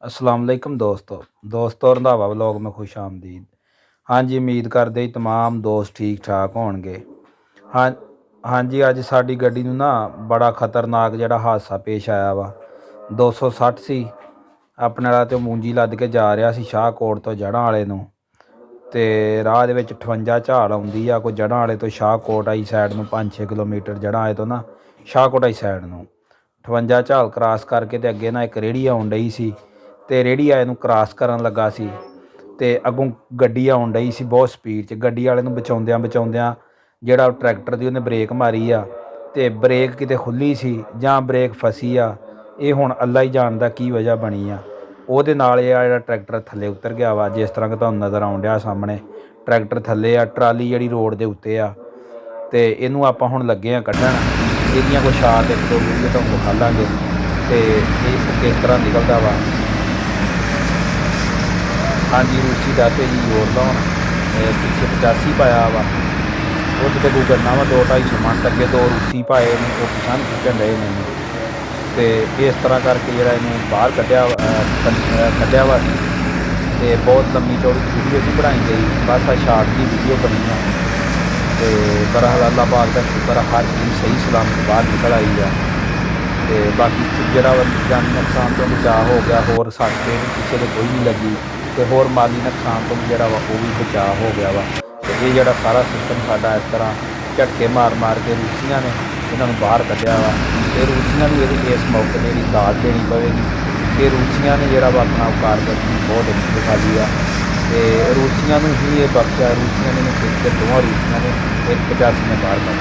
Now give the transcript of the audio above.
अस्सलाम वालेकुम दोस्तों रंधावा व्लॉग में खुश आमदीद। हाँ जी, उम्मीद करते ही तमाम दोस्त ठीक ठाक होणगे। हाँ हाँ जी, अज साडी गड्डी नूं ना बड़ा खतरनाक जिहड़ा हादसा पेश आया वा। 260 सी अपने वाला ते मूंजी लद के जा रहा सी शाहकोट तो जड़ां वाले नूं, ते राह दे विच 58 झाड़ आउंदी आ कोई जड़ां वाले तो शाहकोट वाली साइड नूं 5-6 किलोमीटर जड़ां वाले तो ना शाहकोट वाली साइड नूं 58 ਝਾਲ ਕਰਾਸ ਕਰਕੇ ਤੇ ਅੱਗੇ ਨਾ ਇੱਕ ਰੇਹੜੀ ਆਉਣ ਡਈ ਸੀ ਤੇ ਰੇਹੜੀ ਵਾਲੇ ਨੂੰ ਕਰਾਸ ਕਰਨ ਲੱਗਾ ਸੀ ਤੇ ਅੱਗੋਂ ਗੱਡੀ ਆਉਣ ਡਈ ਸੀ ਬਹੁਤ ਸਪੀਡ 'ਚ। ਗੱਡੀ ਵਾਲੇ ਨੂੰ ਬਚਾਉਂਦਿਆਂ ਜਿਹੜਾ ਟਰੈਕਟਰ ਦੀ ਉਹਨੇ ਬ੍ਰੇਕ ਮਾਰੀ ਆ ਤੇ ਬ੍ਰੇਕ ਕਿਤੇ ਖੁੱਲੀ ਸੀ ਜਾਂ ਬ੍ਰੇਕ ਫਸੀ ਆ, ਇਹ ਹੁਣ ਅੱਲਾ ਹੀ ਜਾਣਦਾ ਕੀ ਵਜ੍ਹਾ ਬਣੀ ਆ। ਉਹਦੇ ਨਾਲ ਇਹ ਜਿਹੜਾ ਟਰੈਕਟਰ ਥੱਲੇ ਉਤਰ ਗਿਆ ਵਾ, ਜਿਸ ਤਰ੍ਹਾਂ ਕਿ ਤੁਹਾਨੂੰ ਨਜ਼ਰ ਆਉਣ ਡਿਆ ਸਾਹਮਣੇ ਟਰੈਕਟਰ ਥੱਲੇ ਆ, ਟਰਾਲੀ ਜਿਹੜੀ ਰੋਡ ਦੇ ਉੱਤੇ ਆ ਤੇ ਇਹਨੂੰ ਆਪਾਂ ਹੁਣ ਲੱਗੇ ਆ ਕੱਢਣ। ਇਹਦੀਆਂ ਕੁਛ ਸ਼ਾਟ ਇੱਕ ਦੋ ਵੀਡੀਓ ਤੁਹਾਨੂੰ ਵਿਖਾ ਲਾਂਗੇ ਤੇ ਇਹ ਕਿਸ ਤਰ੍ਹਾਂ ਨਿਕਲਦਾ ਵਾ। ਹਾਂਜੀ, ਰੂਸੀ ਦਾ ਤੇ ਜੀ ਜ਼ੋਰ ਲਾਉਣ ਪਿੱਛੇ 85 ਪਾਇਆ ਵਾ, ਉਹ ਕਿਤੇ ਕੋਈ ਕਰਨਾ ਵਾ 2-250 ਮਿੰਟ ਅੱਗੇ 2 ਰੂਸੀ ਪਾਏ ਨੇ, ਉਹ ਪਛਾਣ ਖਿੱਚਣ ਡਏ ਨੇ ਤੇ ਇਸ ਤਰ੍ਹਾਂ ਕਰਕੇ ਜਿਹੜਾ ਇਹਨੂੰ ਬਾਹਰ ਕੱਢਿਆ ਵਾ ਸੀ ਤੇ ਬਹੁਤ ਲੰਮੀ ਚੌੜੀ ਵੀਡੀਓ ਨਹੀਂ ਬਣਾਈ ਗਈ, ਬਸ ਆ ਸ਼ਾਰਟ ਦੀ ਵੀਡੀਓ ਬਣੀ ਆ ਤੇ ਬਹਰਹਾਲ ਅੱਲਾ ਪਾਕ ਦਾ ਸ਼ੁਕਰ ਆ, ਹਰ ਚੀਜ਼ ਸਹੀ ਸਲਾਮਤ ਬਾਹਰ ਨਿਕਲ ਆਈ ਆ ਤੇ ਬਾਕੀ ਜਿਹੜਾ ਜਾਨੀ ਨੁਕਸਾਨ ਤੋਂ ਬਚਾਅ ਹੋ ਗਿਆ, ਹੋਰ ਸਾਡੇ ਕਿਸੇ ਦੇ ਕੋਈ ਨਹੀਂ ਲੱਗੀ ਤੇ ਹੋਰ ਮਾਲੀ ਨੁਕਸਾਨ ਤੋਂ ਵੀ ਜਿਹੜਾ ਵਾ ਉਹ ਵੀ ਬਚਾਅ ਹੋ ਗਿਆ ਵਾ। ਤੇ ਇਹ ਜਿਹੜਾ ਸਾਰਾ ਸਿਸਟਮ ਸਾਡਾ ਇਸ ਤਰ੍ਹਾਂ ਝਟਕੇ ਮਾਰ ਕੇ ਰੂਸੀਆਂ ਨੇ ਇਹਨਾਂ ਨੂੰ ਬਾਹਰ ਕੱਢਿਆ ਵਾ ਤੇ ਰੂਸੀਆਂ ਨੂੰ ਇਹਦੀ ਇਸ ਮੌਕੇ 'ਤੇ ਜਿਹੜੀ ਦਾਦ ਦੇਣੀ ਪਵੇਗੀ ਕਿ ਰੂਸੀਆਂ ਨੇ ਜਿਹੜਾ ਵਾ ਆਪਣਾ ਕਾਰਗਰਦਗੀ ਬਹੁਤ ਅੱਛੀ ਦਿਖਾਈ ਆ ਤੇ ਰੂਸੀਆਂ ਨੂੰ ਹੀ ਇਹ ਬਖਸ਼ਿਆ। ਰੂਸੀਆਂ ਨੇ ਦੋਵਾਂ ਰੂਸੀਆਂ ਨੇ ਇੱਕ 85 ਨੇ ਬਾਹਰ ਕੱਢ